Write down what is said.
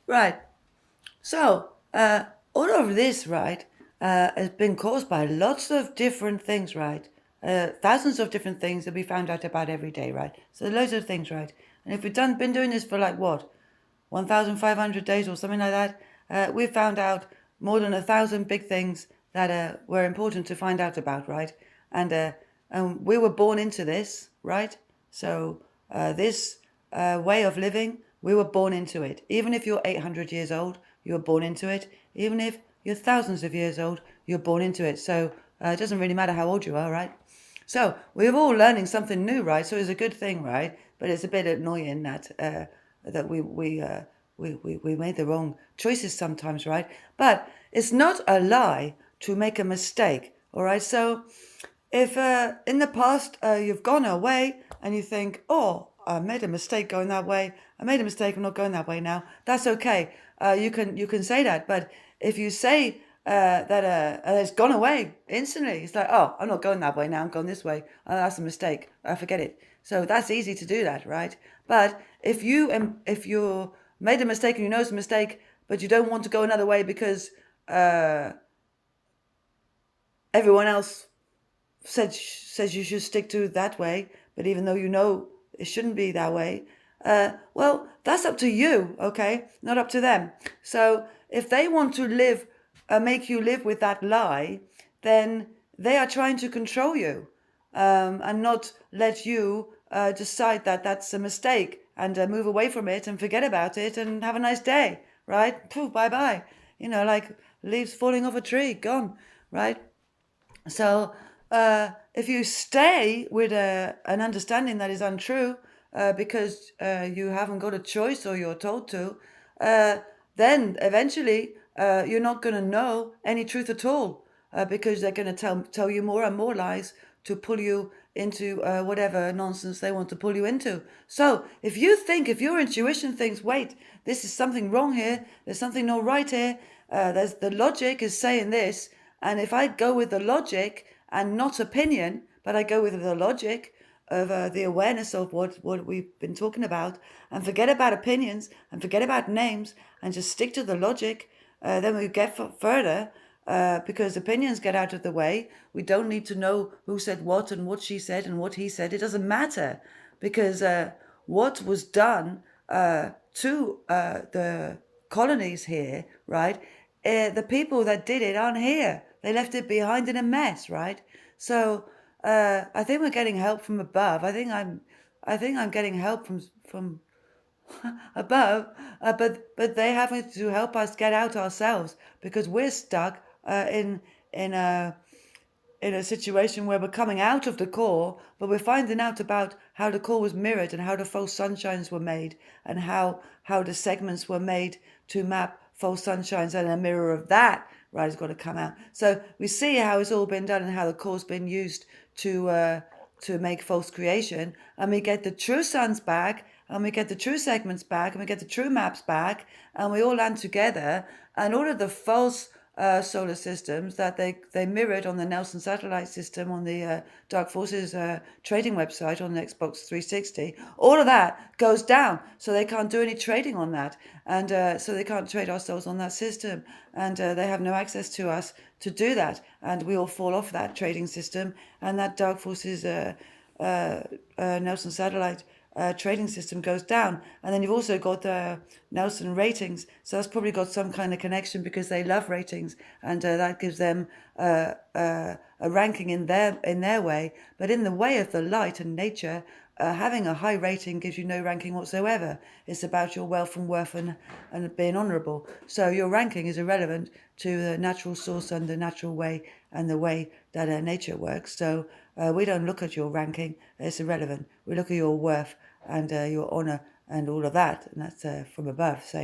Right. So, all of this, right, has been caused by lots of different things, right? Thousands of different things that we found out about every day, right? So, loads of things, right? And if we've been doing this for like what, 1,500 days or something like that, we found out more than 1,000 big things that were important to find out about, right? And we were born into this, right? So this way of living, we were born into it. Even if you're 800 years old, you were born into it. Even if you're thousands of years old, you're born into it. So it doesn't really matter how old you are, right? So we're all learning something new, right? So it's a good thing, right? But it's a bit annoying that we made the wrong choices sometimes, right? But it's not a lie to make a mistake, all right? So if in the past you've gone away and you think, oh, I made a mistake going that way, I made a mistake, I'm not going that way now, that's okay. You can say that. But if you say that it's gone away instantly, it's like, oh, I'm not going that way now, I'm going this way. That's a mistake. I forget it. So that's easy to do that, right? But if you made a mistake and you know it's a mistake, but you don't want to go another way because everyone else says you should stick to that way, but even though you know it shouldn't be that way, well, that's up to you, okay? Not up to them. So if they want to make you live with that lie, then they are trying to control you and not let you decide that that's a mistake and move away from it and forget about it and have a nice day, right? Pooh, bye bye. Like leaves falling off a tree, gone, right? So if you stay with an understanding that is untrue because you haven't got a choice or you're told to, uh, then eventually you're not going to know any truth at all because they're going to tell you more and more lies to pull you into whatever nonsense they want to pull you into. So if your intuition thinks, wait, this is something wrong here, there's something not right here, there's the logic is saying this, and if I go with the logic and not opinion, but I go with the logic of the awareness of what we've been talking about, and forget about opinions and forget about names and just stick to the logic, then we get further because opinions get out of the way. We don't need to know who said what and what she said and what he said. It doesn't matter because what was done to the colonies here, right? The people that did it aren't here. They left it behind in a mess, right? So I think we're getting help from above. I think I'm getting help from above, but they having to help us get out ourselves because we're stuck in a in a situation where we're coming out of the core, but we're finding out about how the core was mirrored and how the false sunshines were made and how the segments were made to map false sunshines, and a mirror of that, right, has got to come out. So we see how it's all been done and how the core's been used to make false creation, and we get the true suns back, and we get the true segments back, and we get the true maps back, and we all land together, and all of the false solar systems that they mirrored on the Nelson satellite system on the Dark Forces trading website on the Xbox 360. All of that goes down, so they can't do any trading on that, and so they can't trade ourselves on that system, and they have no access to us to do that, and we all fall off that trading system, and that Dark Forces Nelson satellite trading system goes down. And then you've also got Nelson ratings, so that's probably got some kind of connection because they love ratings, and that gives them a ranking in their way. But in the way of the light and nature, having a high rating gives you no ranking whatsoever. It's about your wealth and worth and being honourable. So your ranking is irrelevant to the natural source and the natural way and the way that nature works. So we don't look at your ranking, it's irrelevant. We look at your worth and your honour and all of that. And that's from above saying